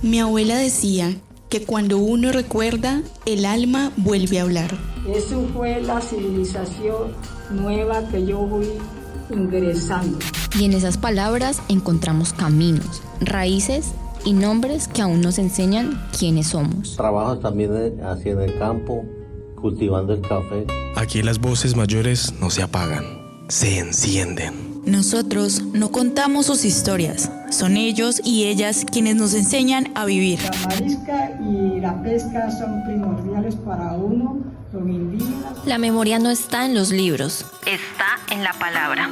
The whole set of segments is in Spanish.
Mi abuela decía que cuando uno recuerda, el alma vuelve a hablar. Eso fue la civilización nueva que yo fui ingresando. Y en esas palabras encontramos caminos, raíces y nombres que aún nos enseñan quiénes somos. Trabajo también así en el campo, cultivando el café. Aquí las voces mayores no se apagan, se encienden. Nosotros no contamos sus historias, son ellos y ellas quienes nos enseñan a vivir. La marisca y la pesca son primordiales para uno, los indígenas. La memoria no está en los libros, está en la palabra.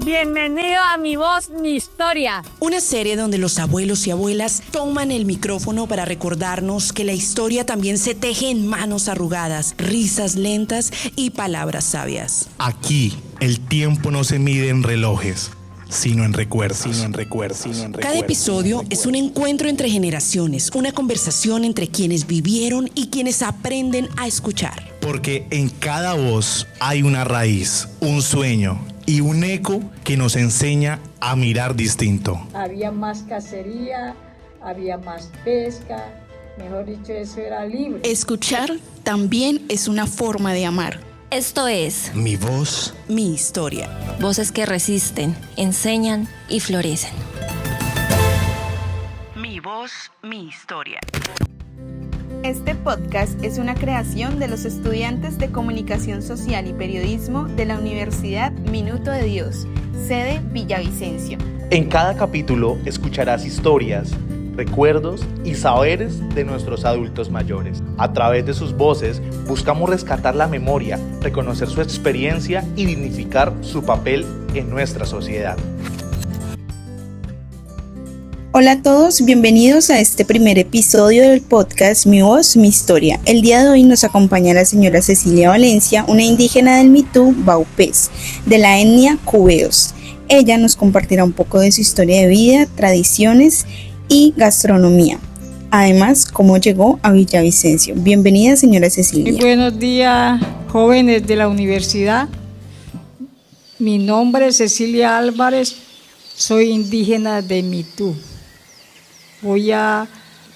Bienvenido a Mi Voz, Mi Historia. Una serie donde los abuelos y abuelas toman el micrófono para recordarnos que la historia también se teje en manos arrugadas, risas lentas y palabras sabias. Aquí el tiempo no se mide en relojes, sino en recuerdos. Cada episodio es un encuentro entre generaciones, una conversación entre quienes vivieron y quienes aprenden a escuchar. Porque en cada voz hay una raíz, un sueño y un eco que nos enseña a mirar distinto. Había más cacería, había más pesca, mejor dicho, eso era libre. Escuchar también es una forma de amar. Esto es Mi voz, mi historia. voces que resisten, enseñan y florecen. Mi voz, mi historia. Este podcast es una creación de los estudiantes de Comunicación Social y Periodismo de la Universidad Minuto de Dios, sede Villavicencio. En cada capítulo escucharás historias, recuerdos y saberes de nuestros adultos mayores. A través de sus voces buscamos rescatar la memoria, reconocer su experiencia y dignificar su papel en nuestra sociedad. Hola a todos, bienvenidos a este primer episodio del podcast Mi Voz, Mi Historia. El día de hoy nos acompaña la señora Cecilia Valencia, una indígena del Mitú Baupés, de la etnia Cubeos. Ella nos compartirá un poco de su historia de vida, tradiciones y gastronomía. Además, cómo llegó a Villavicencio. Bienvenida, señora Cecilia. Muy buenos días, jóvenes de la universidad. Mi nombre es Cecilia Álvarez, soy indígena de Mitú. Voy a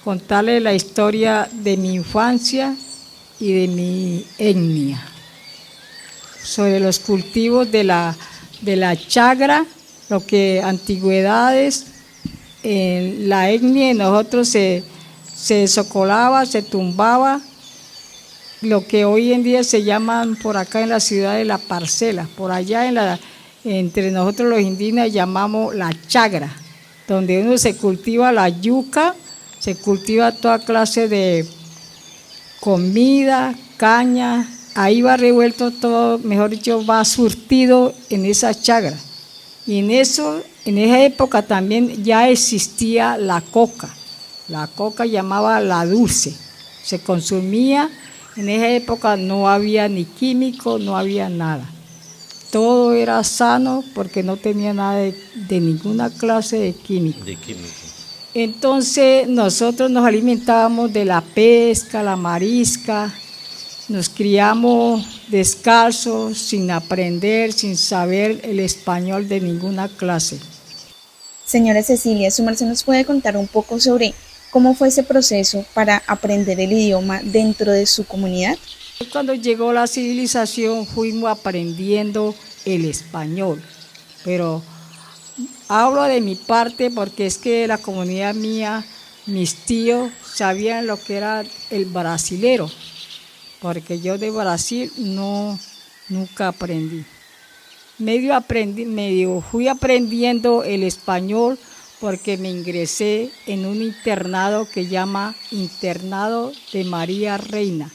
contarles la historia de mi infancia y de mi etnia, sobre los cultivos de la chagra, lo que antigüedades en la etnia de nosotros se socolaba, se tumbaba, lo que hoy en día se llaman por acá en la ciudad de la parcela, por allá entre nosotros los indígenas llamamos la chagra, donde uno se cultiva la yuca, se cultiva toda clase de comida, caña, ahí va revuelto todo, mejor dicho, va surtido en esa chagra. Y en esa época también ya existía la coca llamaba la dulce, se consumía, en esa época no había ni químico, no había nada. Todo era sano porque no tenía nada de ninguna clase de químico. Entonces nosotros nos alimentábamos de la pesca, la marisca, nos criamos descalzos, sin aprender, sin saber el español de ninguna clase. Señora Cecilia, ¿su merced nos puede contar un poco sobre cómo fue ese proceso para aprender el idioma dentro de su comunidad? Cuando llegó la civilización fuimos aprendiendo el español, pero hablo de mi parte porque es que la comunidad mía, mis tíos sabían lo que era el brasilero, porque yo de Brasil nunca aprendí. Medio fui aprendiendo el español porque me ingresé en un internado que llama Internado de María Reina.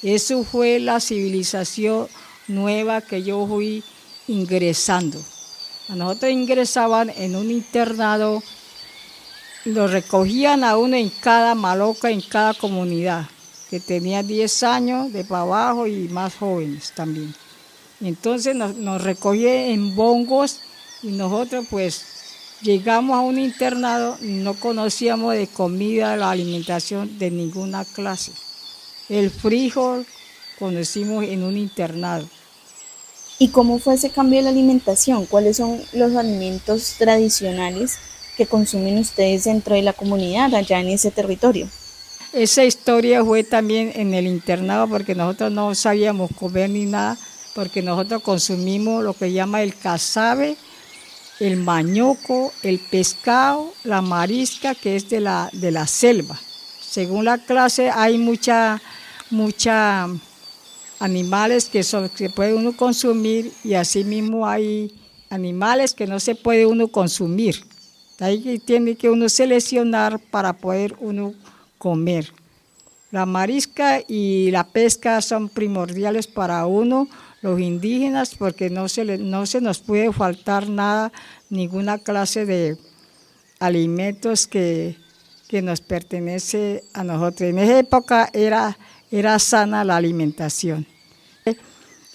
Eso fue la civilización nueva que yo fui ingresando. A nosotros ingresaban en un internado, lo recogían a uno en cada maloca, en cada comunidad, que tenía 10 años de para abajo y más jóvenes también. Entonces nos recogían en bongos y nosotros pues llegamos a un internado, no conocíamos de comida, la alimentación de ninguna clase. El frijol conocimos en un internado. ¿Y cómo fue ese cambio de la alimentación? ¿Cuáles son los alimentos tradicionales que consumen ustedes dentro de la comunidad allá en ese territorio? Esa historia fue también en el internado porque nosotros no sabíamos comer ni nada, porque nosotros consumimos lo que llama el casabe, el mañoco, el pescado, la marisca, que es de la selva. Según la clase hay mucha animales que puede uno consumir y así mismo hay animales que no se puede uno consumir. Ahí tiene que uno seleccionar para poder uno comer. La marisca y la pesca son primordiales para uno, los indígenas, porque no se nos puede faltar nada, ninguna clase de alimentos que nos pertenece a nosotros. En esa época era sana la alimentación.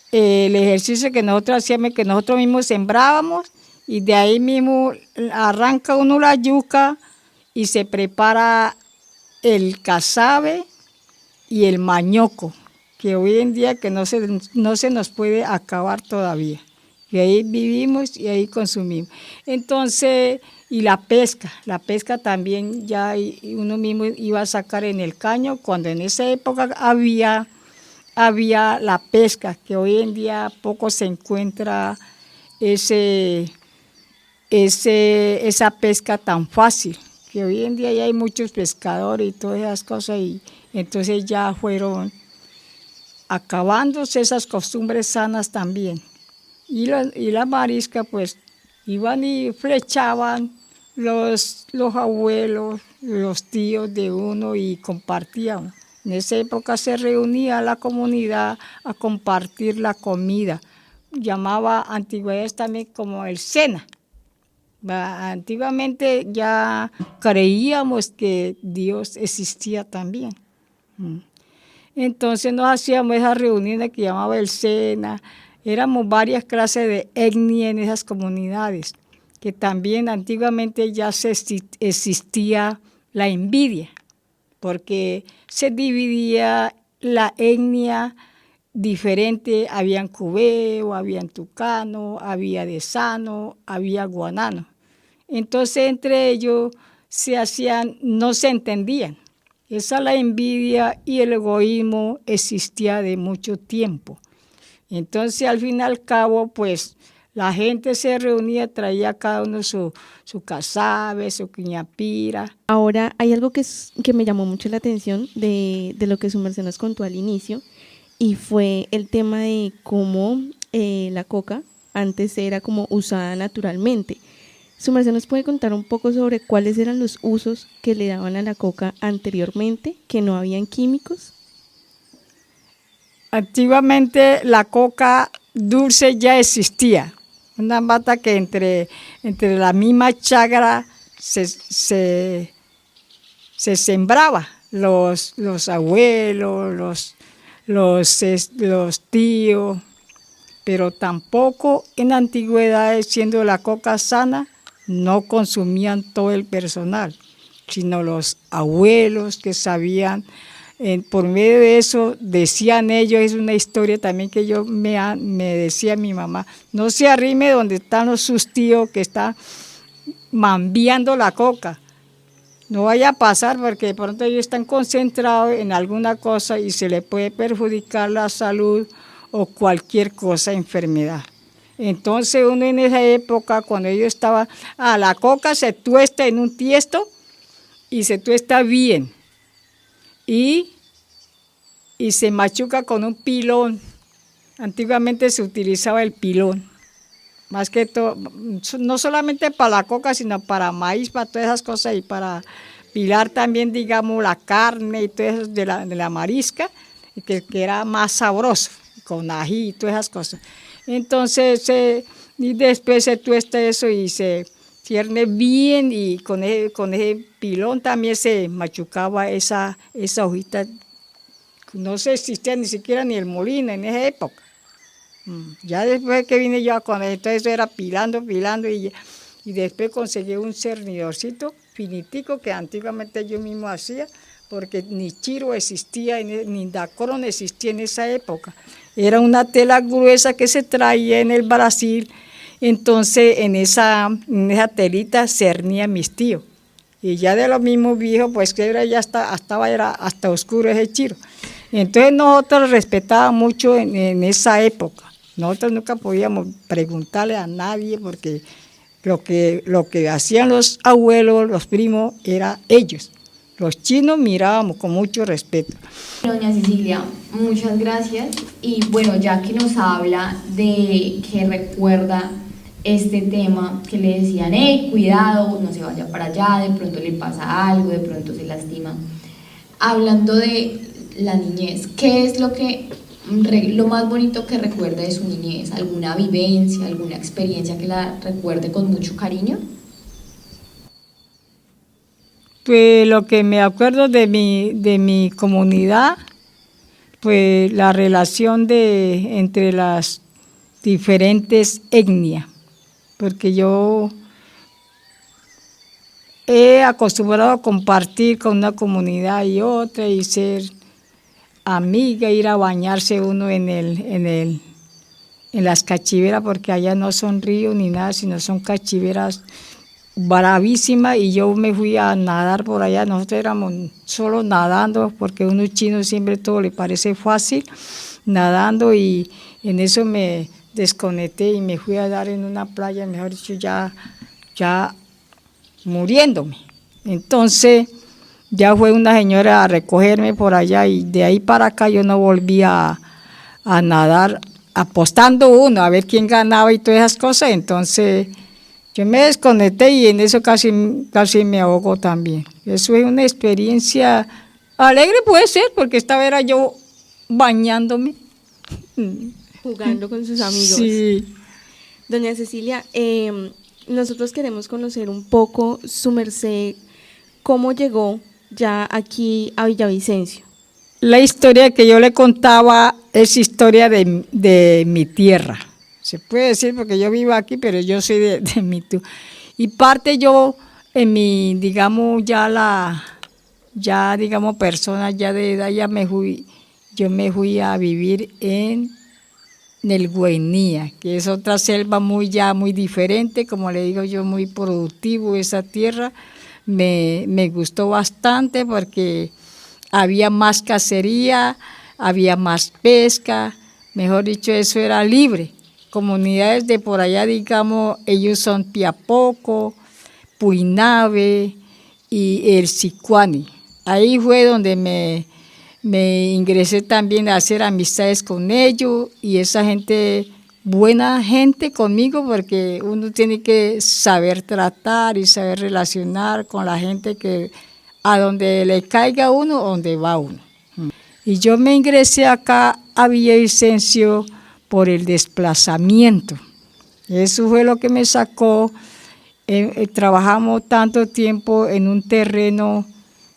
El ejercicio que nosotros hacíamos, que nosotros mismos sembrábamos, y de ahí mismo arranca uno la yuca y se prepara el casabe y el mañoco, que hoy en día que no se nos puede acabar todavía. Y ahí vivimos y ahí consumimos. Entonces, y la pesca también ya uno mismo iba a sacar en el caño, cuando en esa época había la pesca, que hoy en día poco se encuentra esa pesca tan fácil, que hoy en día ya hay muchos pescadores y todas esas cosas, y entonces ya fueron acabándose esas costumbres sanas también. Y la marisca, pues, iban y flechaban los abuelos, los tíos de uno y compartían. En esa época se reunía la comunidad a compartir la comida. Llamaba antigüedades también como el cena. Antiguamente ya creíamos que Dios existía también. Entonces nos hacíamos esas reuniones que llamaba el cena. Éramos varias clases de etnia en esas comunidades, que también antiguamente ya existía la envidia, porque se dividía la etnia diferente, habían cubeo, habían tucano, había desano, había guanano. Entonces entre ellos no se entendían. Esa la envidia y el egoísmo existía de mucho tiempo. Entonces al fin y al cabo, pues la gente se reunía, traía cada uno su casabe, su quiñapira. Ahora hay algo que me llamó mucho la atención de lo que su merced nos contó al inicio, y fue el tema de cómo la coca antes era como usada naturalmente. ¿Su merced nos puede contar un poco sobre cuáles eran los usos que le daban a la coca anteriormente, que no habían químicos? Antiguamente la coca dulce ya existía, una mata que entre la misma chagra se sembraba. Los abuelos, los tíos, pero tampoco en la antigüedad, siendo la coca sana, no consumían todo el personal, sino los abuelos que sabían. Por medio de eso, decían ellos, es una historia también que me decía mi mamá, no se arrime donde están sus tíos que están mambiando la coca. No vaya a pasar porque de pronto ellos están concentrados en alguna cosa y se les puede perjudicar la salud o cualquier cosa, enfermedad. Entonces uno en esa época, cuando ellos estaban, la coca se tuesta en un tiesto y se tuesta bien. Y se machuca con un pilón. Antiguamente se utilizaba el pilón, más que todo, no solamente para la coca, sino para maíz, para todas esas cosas, y para pilar también, digamos, la carne y todo eso de la marisca, que era más sabroso, con ají y todas esas cosas. Entonces, y después se tuesta eso y se cierne bien, y con ese pilón también se machucaba esa hojita. No se existía ni siquiera ni el molino en esa época. Ya después que vine yo con esto, eso era pilando y después conseguí un cernidorcito finitico que antiguamente yo mismo hacía, porque ni chiro existía, ni dacrón existía en esa época. Era una tela gruesa que se traía en el Brasil, entonces en esa telita cernían mis tíos. Y ya de los mismos viejos, pues que era ya era hasta oscuro ese chiro. Entonces nosotros respetábamos mucho en esa época. Nosotros nunca podíamos preguntarle a nadie porque lo que hacían los abuelos, los primos, era ellos. Los chinos mirábamos con mucho respeto. Doña Cecilia, muchas gracias. Y bueno, ya que nos habla de que recuerda este tema que le decían, cuidado, no se vaya para allá, de pronto le pasa algo, de pronto se lastima. Hablando de la niñez, ¿qué es lo más bonito que recuerda de su niñez? ¿Alguna vivencia, alguna experiencia que la recuerde con mucho cariño? Pues lo que me acuerdo de mi comunidad, pues la relación entre las diferentes etnias, porque yo he acostumbrado a compartir con una comunidad y otra y ser amiga, ir a bañarse uno en las cachiveras, porque allá no son ríos ni nada, sino son cachiveras bravísimas, y yo me fui a nadar por allá. Nosotros éramos solo nadando, porque a unos chinos siempre todo le parece fácil, nadando, y en eso me desconecté y me fui a dar en una playa, mejor dicho, ya muriéndome. Entonces ya fue una señora a recogerme por allá, y de ahí para acá yo no volví a nadar, apostando uno a ver quién ganaba y todas esas cosas. Entonces yo me desconecté y en eso casi me ahogo también. Eso es una experiencia alegre, puede ser, porque esta vez era yo bañándome. Jugando con sus amigos. Sí. Doña Cecilia, nosotros queremos conocer un poco su merced, cómo llegó ya aquí a Villavicencio. La historia que yo le contaba es historia de mi tierra. Se puede decir porque yo vivo aquí, pero yo soy de Mitú. Y parte yo, en mi, digamos, persona ya de edad, yo me fui a vivir en el Guainía, que es otra selva muy diferente, como le digo yo, muy productivo esa tierra. Me gustó bastante porque había más cacería, había más pesca, mejor dicho, eso era libre. Comunidades de por allá, digamos, ellos son Piapoco, Puinave y el Sicuani. Ahí fue donde me ingresé también a hacer amistades con ellos, y esa gente, buena gente conmigo, porque uno tiene que saber tratar y saber relacionar con la gente que a donde le caiga uno, donde va uno. Y yo me ingresé acá a Villavicencio por el desplazamiento. Eso fue lo que me sacó. Trabajamos tanto tiempo en un terreno,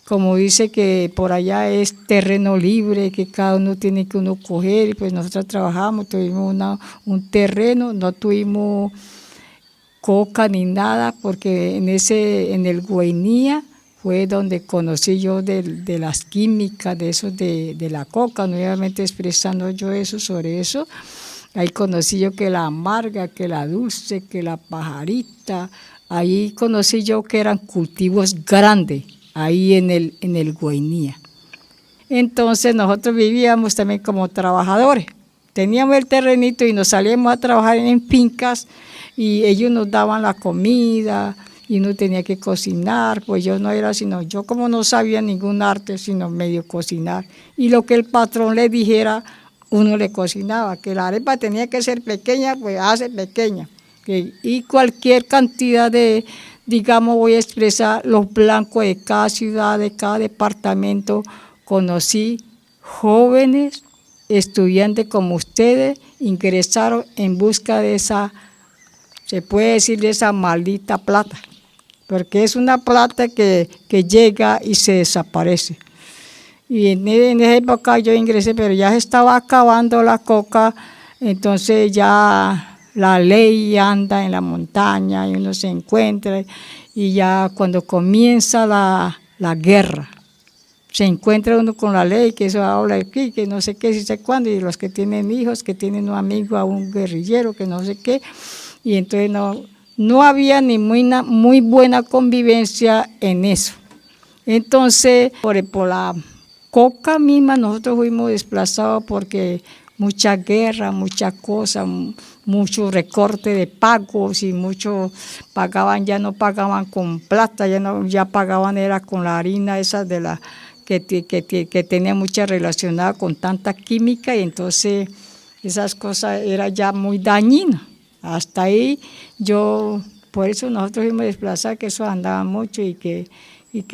como dice que por allá es terreno libre, que cada uno tiene que coger, y pues nosotros trabajamos, tuvimos un terreno, no tuvimos coca ni nada, porque en el Guainía fue donde conocí yo de las químicas, de la coca, nuevamente expresando yo sobre eso. Ahí conocí yo que la amarga, que la dulce, que la pajarita. Ahí conocí yo que eran cultivos grandes, ahí en el Guainía. Entonces nosotros vivíamos también como trabajadores. Teníamos el terrenito y nos salíamos a trabajar en fincas, y ellos nos daban la comida, y uno tenía que cocinar. Pues yo no era sino, yo como no sabía ningún arte, sino medio cocinar. Y lo que el patrón le dijera, uno le cocinaba. Que la arepa tenía que ser pequeña, pues hace pequeña. Y cualquier cantidad de, digamos, voy a expresar los blancos de cada ciudad, de cada departamento. Conocí jóvenes, estudiantes como ustedes, ingresaron en busca de esa, se puede decir, de esa maldita plata. Porque es una plata que llega y se desaparece. Y en esa época yo ingresé, pero ya se estaba acabando la coca, entonces ya la ley anda en la montaña y uno se encuentra, y ya cuando comienza la guerra, se encuentra uno con la ley, que eso habla aquí, que no sé qué, si sé cuándo, y los que tienen hijos, que tienen un amigo a un guerrillero, que no sé qué, y entonces no había ni muy buena convivencia en eso. Entonces, por la coca misma, nosotros fuimos desplazados porque mucha guerra, muchas cosas, mucho recorte de pagos y mucho pagaban, ya no pagaban con plata, ya pagaban era con la harina esa de la que tenía mucha relacionada con tanta química, y entonces esas cosas era ya muy dañinas. Hasta ahí por eso nosotros fuimos desplazados, que eso andaba mucho y que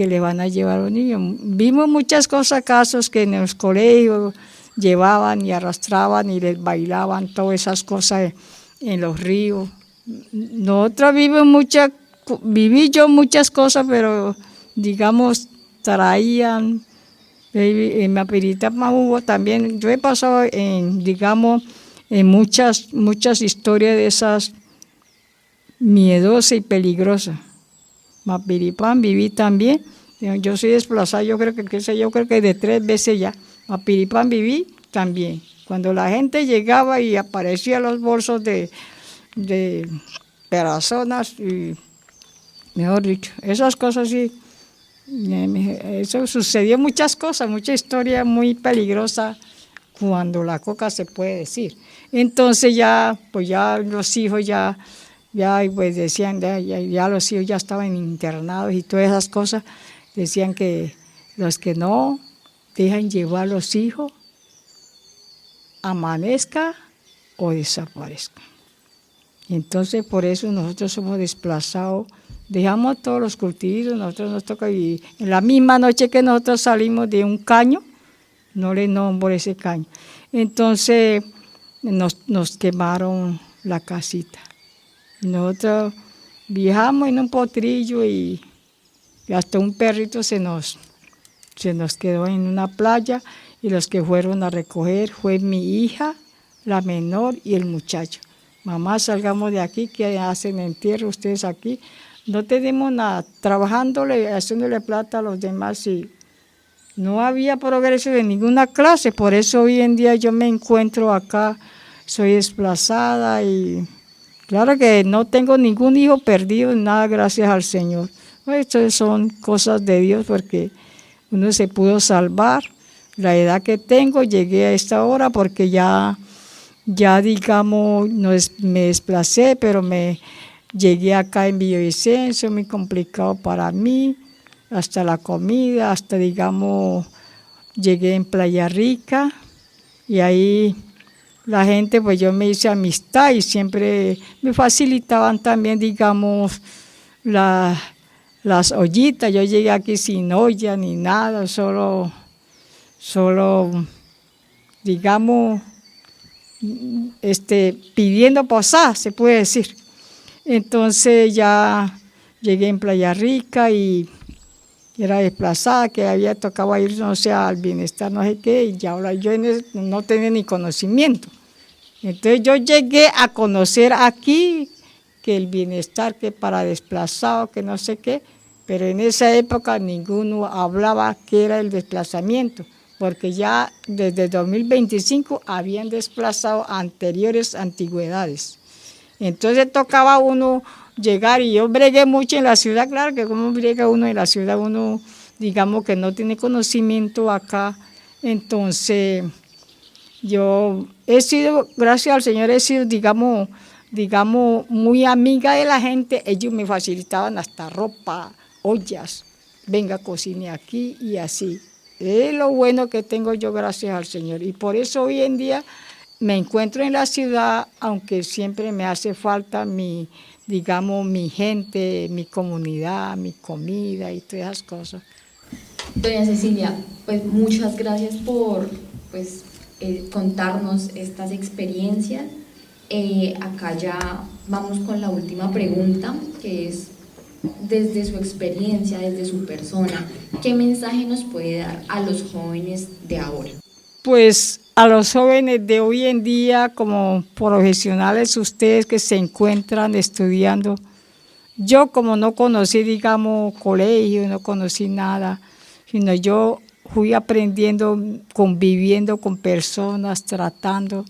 le van a llevar a los niños. Vimos muchas cosas, casos que en los colegios llevaban y arrastraban y les bailaban todas esas cosas en los ríos. Nosotros viví yo muchas cosas, pero digamos traían, en Mapiripán hubo también, yo he pasado en muchas historias de esas miedosas y peligrosas. Mapiripán viví también, yo soy desplazada, yo creo que de 3 veces ya. Mapiripán viví también, cuando la gente llegaba y aparecían los bolsos de personas, y mejor dicho, esas cosas sí. Eso sucedió muchas cosas, mucha historia muy peligrosa cuando la coca se puede decir. Entonces ya los hijos ya pues decían, ya los hijos ya estaban internados y todas esas cosas, decían que los que no dejan llevar a los hijos amanezca o desaparezca. Entonces por eso nosotros somos desplazados. Dejamos todos los cultivos, nosotros nos toca, y en la misma noche que nosotros salimos de un caño, no le nombro ese caño, entonces nos quemaron la casita. Nosotros viajamos en un potrillo y hasta un perrito se nos quedó en una playa, y los que fueron a recoger fue mi hija, la menor, y el muchacho. Mamá, salgamos de aquí, que hacen entierro ustedes aquí. No tenemos nada, trabajándole, haciéndole plata a los demás, y no había progreso de ninguna clase. Por eso hoy en día yo me encuentro acá, soy desplazada, y claro que no tengo ningún hijo perdido, nada, gracias al Señor. Estas son cosas de Dios, porque uno se pudo salvar. La edad que tengo, llegué a esta hora porque ya digamos, me desplacé, pero llegué acá en Villavicencio, muy complicado para mí, hasta la comida, hasta digamos, llegué en Playa Rica, y ahí la gente, pues yo me hice amistad y siempre me facilitaban también, digamos, las ollitas. Yo llegué aquí sin olla ni nada, solo digamos, pidiendo posada, se puede decir. Entonces ya llegué en Playa Rica y era desplazada, que había tocado ir, no sé, al bienestar, no sé qué, y ya ahora yo no tenía ni conocimiento. Entonces yo llegué a conocer aquí que el bienestar, que para desplazados, que no sé qué, pero en esa época ninguno hablaba qué era el desplazamiento, porque ya desde 2025 habían desplazado anteriores antigüedades. Entonces tocaba uno llegar, y yo bregué mucho en la ciudad, claro que como brega uno en la ciudad, uno digamos que no tiene conocimiento acá. Entonces yo he sido, gracias al Señor, he sido digamos muy amiga de la gente. Ellos me facilitaban hasta ropa, ollas, venga, cocine aquí y así. Es lo bueno que tengo yo, gracias al Señor, y por eso hoy en día me encuentro en la ciudad, aunque siempre me hace falta mi gente, mi comunidad, mi comida y todas esas cosas. Doña Cecilia, pues muchas gracias por contarnos estas experiencias. Acá ya vamos con la última pregunta, que es, desde su experiencia, desde su persona, ¿qué mensaje nos puede dar a los jóvenes de ahora? Pues a los jóvenes de hoy en día, como profesionales, ustedes que se encuentran estudiando, yo como no conocí, digamos, colegio, no conocí nada, sino yo fui aprendiendo, conviviendo con personas, tratando.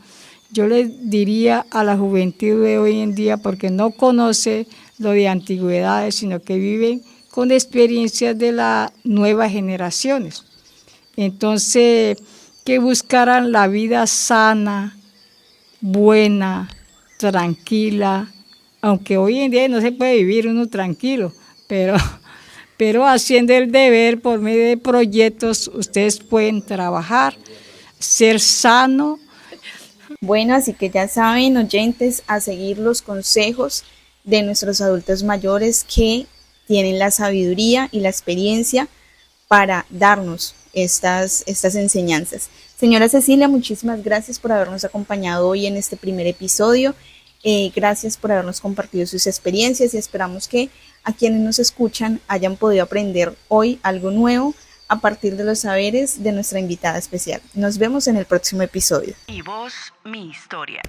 Yo les diría a la juventud de hoy en día, porque no conoce lo de antigüedades, sino que viven con experiencias de las nuevas generaciones. Entonces, que buscaran la vida sana, buena, tranquila, aunque hoy en día no se puede vivir uno tranquilo, pero haciendo el deber por medio de proyectos, ustedes pueden trabajar, ser sano. Bueno, así que ya saben, oyentes, a seguir los consejos de nuestros adultos mayores que tienen la sabiduría y la experiencia para darnos estas enseñanzas. Señora Cecilia, muchísimas gracias por habernos acompañado hoy en este primer episodio. Gracias por habernos compartido sus experiencias y esperamos que a quienes nos escuchan hayan podido aprender hoy algo nuevo a partir de los saberes de nuestra invitada especial. Nos vemos en el próximo episodio. Mi voz, mi historia.